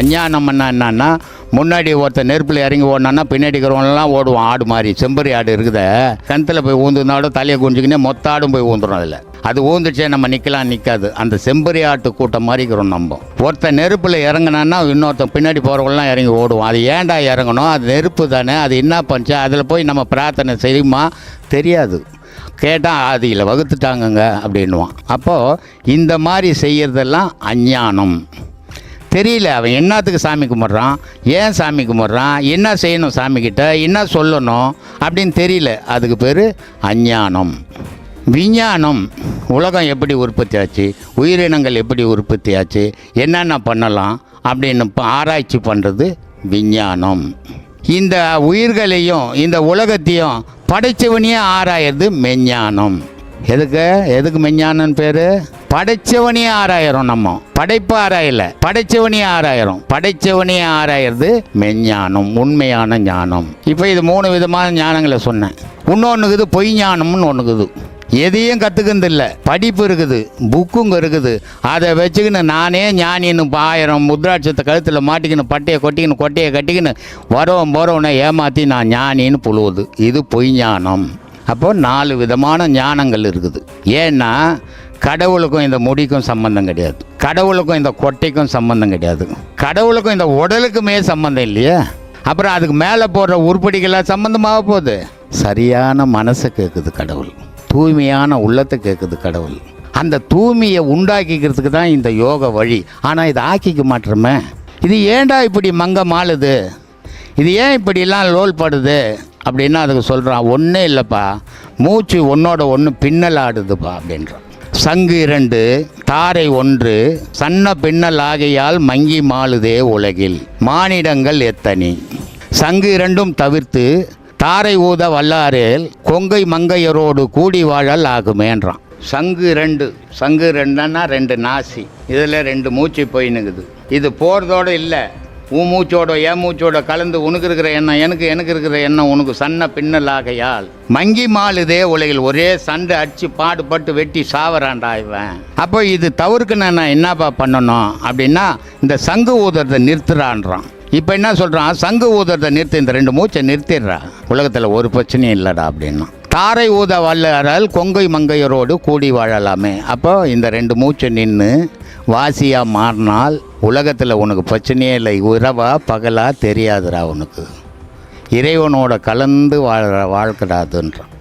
அஞ்ஞானம்னா என்னன்னா, முன்னாடி ஒருத்தர் நெருப்பில் இறங்கி ஓடினான்னா பின்னாடி இருக்கிறவங்களாம் ஓடுவான். ஆடு மாதிரி செம்பரி ஆடு இருக்குத, கிணத்துல போய் ஊந்துனாலும் தலையை குஞ்சுக்கினே மொத்த ஆடும் போய் ஊந்துடும். அதில் அது ஊந்துச்சே நம்ம நிற்கலாம், நிற்காது. அந்த செம்பரி ஆட்டு கூட்டம் மாதிரி இருக்கிறோம் நம்ம. ஒருத்தர் நெருப்பில் இறங்கினான்னா இன்னொருத்தன் பின்னாடி போகிறவங்களாம் இறங்கி ஓடுவோம். அது ஏன்டா இறங்கணும்? அது நெருப்பு தானே, அது என்ன பண்ணுச்சு? அதில் போய் நம்ம பிரார்த்தனை செய்யுமா? தெரியாது. கேட்டால் ஆதியில் வகுத்துட்டாங்கங்க அப்படின்வான். அப்போது இந்த மாதிரி செய்கிறதெல்லாம் அஞ்ஞானம். தெரியல அவன் என்னத்துக்கு சாமி கும்பிட்றான், ஏன் சாமி கும்பிட்றான், என்ன செய்யணும், சாமிக்கிட்ட என்ன சொல்லணும் அப்படின்னு தெரியல. அதுக்கு பேர் அஞ்ஞானம். விஞ்ஞானம், உலகம் எப்படி உற்பத்தி ஆச்சு, உயிரினங்கள் எப்படி உற்பத்தி ஆச்சு, என்னென்ன பண்ணலாம் அப்படின்னு ஆராய்ச்சி பண்ணுறது விஞ்ஞானம். இந்த உயிர்களையும் இந்த உலகத்தையும் படைச்சவனையே ஆராயிறது மெஞ்ஞானம். எதுக்கு மெஞ்ஞானம்னு பேர்? படைச்சவனையே ஆராயிரும். நம்ம படைப்பு ஆராயலை, படைச்சவனே ஆராயிரும். படைச்சவனே ஆராயிறது மெஞ்ஞானம், உண்மையான ஞானம். இப்போ இது 3 விதமான ஞானங்களை சொன்னேன். இன்னொன்றுக்குது பொய் ஞானம்னு ஒன்றுக்குது. எதையும் கற்றுக்கிறது இல்லை, படிப்பு இருக்குது, புக்குங்க இருக்குது. அதை வச்சுக்கின்னு நானே ஞானின்னு 1000 முத்ராட்சத்தை கழுத்தில் மாட்டிக்கின்னு கொட்டையை கட்டிக்கின்னு போகிறவனை ஏமாற்றி நான் ஞானின்னு புழுவுது. இது பொய் ஞானம். அப்போது 4 விதமான ஞானங்கள் இருக்குது. ஏன்னா கடவுளுக்கும் இந்த முடிக்கும் சம்பந்தம் கிடையாது, கடவுளுக்கும் இந்த கொட்டைக்கும் சம்பந்தம் கிடையாது, கடவுளுக்கும் இந்த உடலுக்குமே சம்பந்தம் இல்லையே. அப்புறம் அதுக்கு மேலே போடுற உருப்படிகளாக சம்பந்தமாக போகுது. சரியான மனசை கேட்குது கடவுள், தூய்மையான உள்ளத்தை கேட்குது கடவுள். அந்த தூய்மையை உண்டாக்கிக்கிறதுக்கு தான் இந்த யோக வழி. ஆனால் இதை ஆக்கிக்க மாட்டோமே. இது ஏன்டா இப்படி மங்க மாளுது, இது ஏன் இப்படிலாம் லோல் படுது அப்படின்னா அதுக்கு சொல்கிறான், ஒன்றும் இல்லைப்பா, மூச்சு ஒன்றோட ஒன்று பின்னல் ஆடுதுப்பா அப்படின்றான். சங்கு 2 தாரை 1 சன்ன பின்னல் ஆகையால் மங்கி மாளுதே உலகில் மானிடங்கள் எத்தனி. சங்கு 2 தவிர்த்து தாரை ஊத வல்லாரேல் கொங்கை மங்கையரோடு கூடி வாழல் ஆகுமேன்றான். சங்கு 2ன்னா 2 நாசி, இதில் 2 மூச்சு போயின்னுக்குது. இது போகிறதோடு இல்லை, உன் மூச்சோட என் மூச்சோட கலந்து உனக்கு இருக்கிற எண்ணம் எனக்கு இருக்கிற எண்ணம் உனக்கு சன்ன பின்னல் ஆகையால் மங்கி மாளுதே உலகில். ஒரே சண்டை அடிச்சு பாடுபட்டு வெட்டி சாவறான்டா இவன். அப்போ இது தவிர்க்கு நான் என்னப்பா பண்ணணும் அப்படின்னா இந்த சங்கு ஊதுறதை நிறுத்துறான்றான். இப்போ என்ன சொல்கிறான், சங்கு ஊதுறதை நிறுத்து, இந்த 2 மூச்சை நிறுத்திடுறா, உலகத்தில் ஒரு பிரச்சனையும் இல்லைடா அப்படின்னா. தாரை ஊத வல்லாரால் கொங்கை மங்கையரோடு கூடி வாழலாமே. அப்போ இந்த 2 மூச்சை நின்று வாசியாக மாறினால் உலகத்தில் உனக்கு பிரச்சனையே இல்லை. இரவா பகலா தெரியாதுடா உனக்கு, இறைவனோட கலந்து வாழ்க்கடாதுன்றான்.